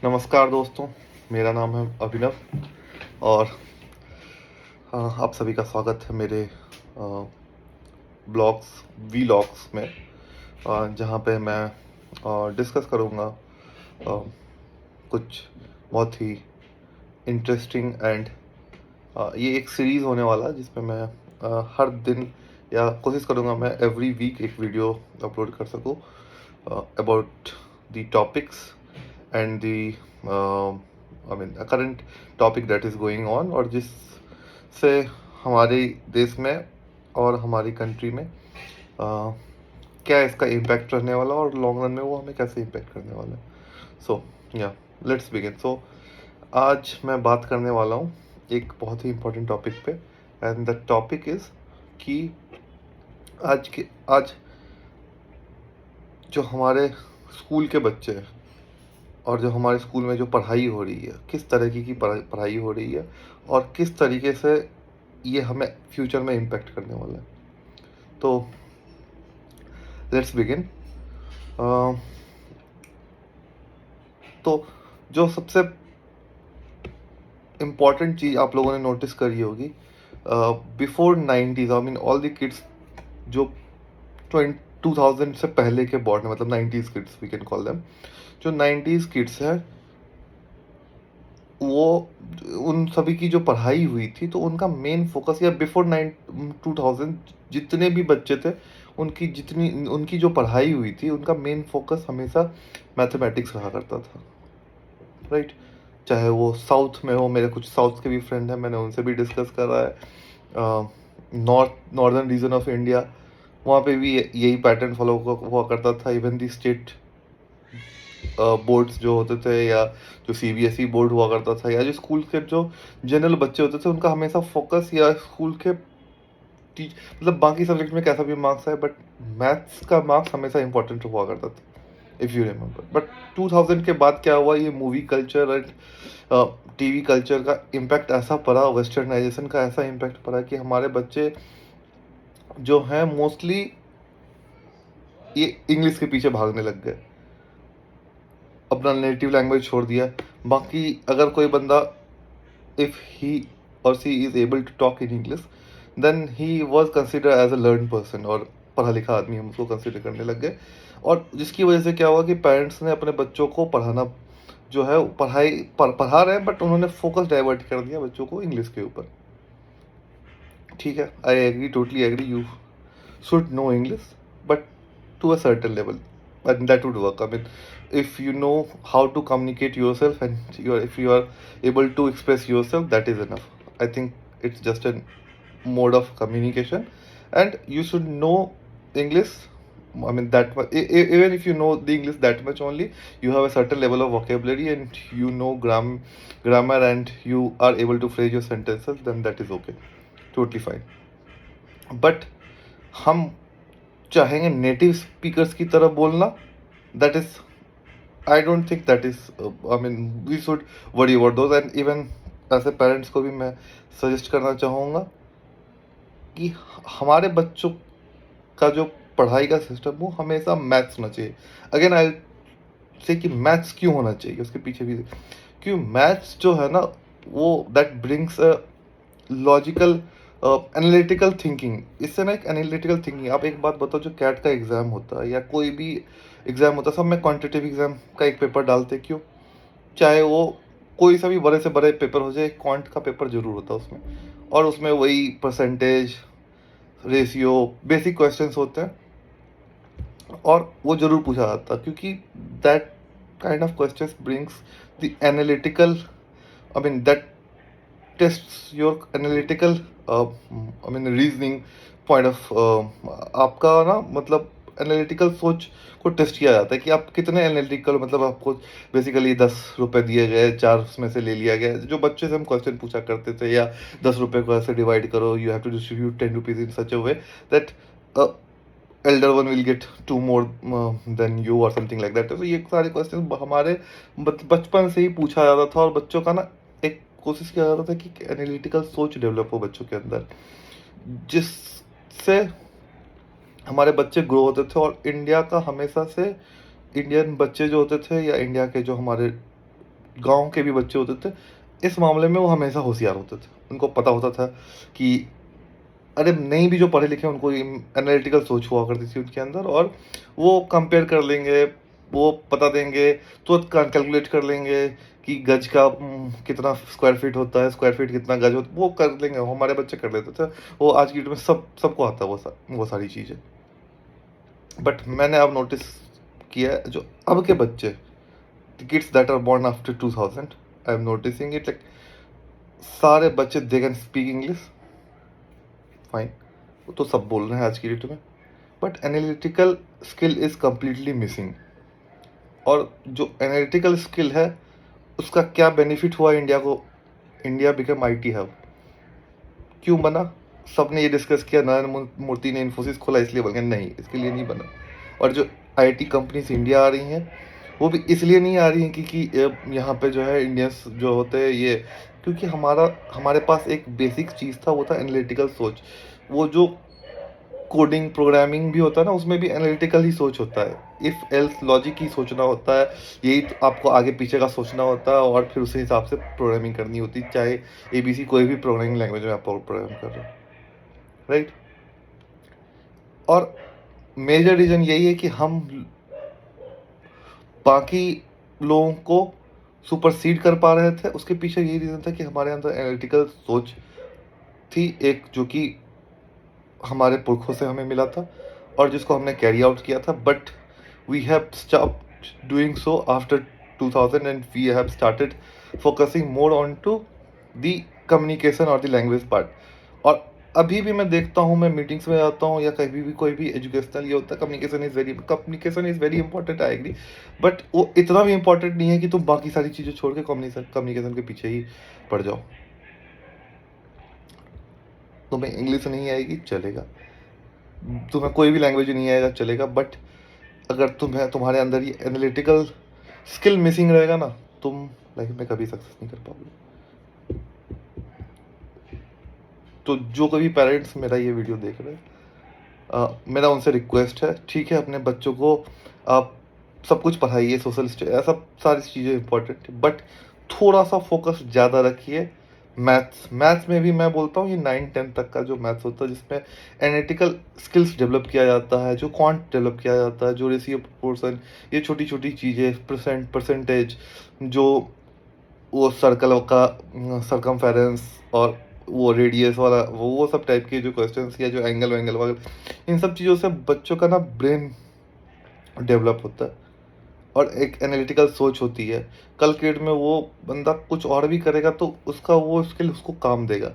नमस्कार दोस्तों, मेरा नाम है अभिनव और आप सभी का स्वागत है मेरे ब्लॉग्स वीलॉग्स में, जहाँ पे मैं डिस्कस करूँगा कुछ बहुत ही इंटरेस्टिंग एंड ये एक सीरीज़ होने वाला है जिसमें मैं हर दिन या कोशिश करूँगा मैं एवरी वीक एक वीडियो अपलोड कर सकूँ about the topics and the current topic that is going on, और जिससे हमारे देश में और हमारी कंट्री में क्या इसका इम्पैक्ट रहने वाला और लॉन्ग रन में वो हमें कैसे इम्पैक्ट करने वाला है. सो या लेट्स बिगिन. सो आज मैं बात करने वाला हूँ एक बहुत ही इम्पोर्टेंट टॉपिक पे, एंड द टॉपिक इज़ कि आज जो हमारे स्कूल के बच्चे हैं और जो हमारे स्कूल में जो पढ़ाई हो रही है, किस तरीके की पढ़ाई हो रही है और किस तरीके से ये हमें फ्यूचर में इम्पैक्ट करने वाला है. तो लेट्स बिगिन. तो जो सबसे इम्पॉर्टेंट चीज़ आप लोगों ने नोटिस करी होगी, before 90s, I mean all the kids जो 2000 से पहले के बॉर्न है, मतलब 90s kids we can call them, जो 90s किड्स है, वो उन सभी की जो पढ़ाई हुई थी तो उनका मेन फोकस, या बिफोर 2000 जितने भी बच्चे थे उनकी जो पढ़ाई हुई थी उनका मेन फोकस हमेशा मैथमेटिक्स रहा करता था, राइट. चाहे वो साउथ में हो, मेरे कुछ साउथ के भी फ्रेंड हैं, मैंने उनसे भी डिस्कस करा है. नॉर्दर्न रीजन ऑफ इंडिया, वहाँ पे भी यही पैटर्न फॉलो हुआ करता था. इवन दी स्टेट बोर्ड्स जो होते थे, या जो सीबीएसई बोर्ड हुआ करता था, या जो स्कूल के जो जनरल बच्चे होते थे, उनका हमेशा फोकस, या स्कूल के मतलब बाकी सब्जेक्ट में कैसा भी मार्क्स आए, बट मैथ्स का मार्क्स हमेशा इंपॉर्टेंट हुआ करता था, इफ़ यू रिमेंबर. बट 2000 के बाद क्या हुआ, ये movie culture and TV culture का इम्पैक्ट ऐसा पड़ा, वेस्टर्नाइजेशन का ऐसा इम्पैक्ट पड़ा कि हमारे बच्चे जो हैं मोस्टली ये इंग्लिश के पीछे भागने लग गए, अपना नेटिव लैंग्वेज छोड़ दिया. बाकी अगर कोई बंदा, if he or she is able to talk in English, then he was consider as a learn person, और पढ़ा लिखा आदमी हम उसको कंसिडर करने लग गए. और जिसकी वजह से क्या हुआ कि पेरेंट्स ने अपने बच्चों को पढ़ाना जो है पढ़ा रहे हैं, बट उन्होंने फोकस डाइवर्ट कर दिया बच्चों को इंग्लिश के ऊपर. ठीक है, I agree, totally agree, you should know English, but to a certain level, and that would work. I mean, if you know how to communicate yourself and if you are able to express yourself, that is enough. I think it's just a mode of communication, and you should know English. I mean that even if you know the English that much only, you have a certain level of vocabulary and you know grammar, and you are able to phrase your sentences, then that is okay, totally fine. But हम चाहेंगे native speakers की तरह बोलना, that is, I don't think that is, I mean we should worry about those. And even ऐसे parents को भी मैं suggest करना चाहूँगा कि हमारे बच्चों का जो पढ़ाई का सिस्टम वो हमेशा मैथ्स होना चाहिए. अगेन आई से कि मैथ्स क्यों होना चाहिए, उसके पीछे भी क्यों. मैथ्स जो है ना, वो that brings a logical analytical thinking. इससे ना एक एनालिटिकल थिंकिंग, आप एक बात बताओ, जो कैट का एग्ज़ाम होता है या कोई भी एग्ज़ाम होता है, सब में क्वांटिटेटिव एग्ज़ाम का एक पेपर डालते हैं. क्यों? चाहे वो कोई सा भी बड़े से बड़े पेपर हो जाए, क्वांट का पेपर जरूर होता है उसमें, और उसमें वही परसेंटेज, रेशियो, बेसिक क्वेश्चंस होते हैं, और वो जरूर पूछा जाता है, क्योंकि that kind of questions brings the analytical, I mean that test your analytical, I mean reasoning point of, आपका ना मतलब एनालिटिकल सोच को टेस्ट किया जाता है कि आप कितने एनालिटिकल, मतलब आपको बेसिकली 10 रुपए दिए गए, 4 उसमें से ले लिया गया. जो बच्चे से हम क्वेश्चन पूछा करते थे, या 10 रुपए को ऐसे डिवाइड करो, you have to distribute 10 rupees in such a way that elder one will get 2 more than you or something like that. तो ये सारे क्वेश्चन हमारे बचपन से ही पूछा जाता था, और बच्चों का ना एक कोशिश किया जाता था कि एनालिटिकल सोच डेवलप हो बच्चों के अंदर, जिससे हमारे बच्चे ग्रो होते थे. और इंडिया का हमेशा से, इंडियन बच्चे जो होते थे, या इंडिया के जो हमारे गाँव के भी बच्चे होते थे, इस मामले में वो हमेशा होशियार होते थे। उनको पता होता था कि अरे नहीं भी जो पढ़े लिखे हैं उनको एनालिटिकल सोच हुआ करती थी उनके अंदर, और वो कंपेयर कर लेंगे, वो बता देंगे, तुरंत कैलकुलेट कर लेंगे कि गज का कितना स्क्वायर फीट होता है, स्क्वायर फीट कितना गज होता है, वो कर लेंगे। हमारे बच्चे कर लेते थे। वो आज की डेट में सबको आता है वो सारी चीज़ें। बट मैंने अब नोटिस किया है, जो अब के बच्चे, the kids that are born after 2000, I'm noticing it, like सारे बच्चे they can speak English fine, वो तो सब बोल रहे हैं आज की डेट में, but analytical skill is completely missing. और जो एनालिटिकल स्किल है उसका क्या बेनिफिट हुआ इंडिया को? इंडिया बिकम आईटी हब क्यों बना? सबने ये डिस्कस किया, नरेंद्र मोदी ने इन्फोसिस खोला इसलिए बन गया, नहीं, इसके लिए नहीं बना। और जो आईटी कंपनीज इंडिया आ रही हैं वो भी इसलिए नहीं आ रही हैं कि यहाँ पे जो है इंडियंस जो होते हैं ये, क्योंकि हमारे पास एक बेसिक चीज़ था, वो था एनालिटिकल सोच। वो जो कोडिंग प्रोग्रामिंग भी होता है ना, उसमें भी एनालिटिकल ही सोच होता है, इफ एल्स लॉजिक ही सोचना होता है, यही तो आपको आगे पीछे का सोचना होता है और फिर उसी हिसाब से प्रोग्रामिंग करनी होती है, चाहे एबीसी कोई भी प्रोग्रामिंग लैंग्वेज में आप प्रोग्राम कर रहे हो, राइट। और मेजर रीज़न यही है कि हम बाकी लोगों को सुपरसीड कर पा रहे थे। उसके पीछे यही रीज़न था कि हमारे अंदर एनालिटिकल सोच थी एक, जो कि हमारे पुरखों से हमें मिला था और जिसको हमने कैरी आउट किया था। But we have stopped doing so after 2000 and we have started focusing more on to the communication और द लैंग्वेज पार्ट। और अभी भी मैं देखता हूँ, मैं मीटिंग्स में जाता हूँ या कहीं भी कोई भी एजुकेशनल ये होता है, communication is very important, I agree. But वो इतना भी इंपॉर्टेंट नहीं है कि तुम बाकी सारी चीज़ें छोड़ के कम्युनिकेशन के पीछे ही पड़ जाओ। तुम्हें इंग्लिश नहीं आएगी चलेगा, तुम्हें कोई भी लैंग्वेज नहीं आएगा चलेगा, बट अगर तुम्हारे अंदर ये एनालिटिकल स्किल मिसिंग रहेगा ना, तुम लाइफ में कभी सक्सेस नहीं कर पाओगे। तो जो कभी पेरेंट्स मेरा ये वीडियो देख रहे हैं, मेरा उनसे रिक्वेस्ट है, ठीक है, अपने बच्चों को आप सब कुछ पढ़ाइए, सोशल सब सारी चीज़ें इंपॉर्टेंट है, बट थोड़ा सा फोकस ज़्यादा रखिए मैथ्स में भी। मैं बोलता हूँ ये 9-10 तक का जो मैथ्स होता है, जिसमें एनालिटिकल स्किल्स डेवलप किया जाता है, जो क्वांट डेवलप किया जाता है, जो रेशियो प्रोपोर्शन, ये छोटी छोटी चीज़ें, परसेंटेज, जो वो सर्कल का सरकमफेरेंस और वो रेडियस वाला, वो सब टाइप के जो क्वेश्चंस या जो एंगल वैंगल वाले, इन सब चीज़ों से बच्चों का ना ब्रेन डेवलप होता है और एक एनालिटिकल सोच होती है। कल के डेट में वो बंदा कुछ और भी करेगा तो उसका वो स्किल उसको काम देगा।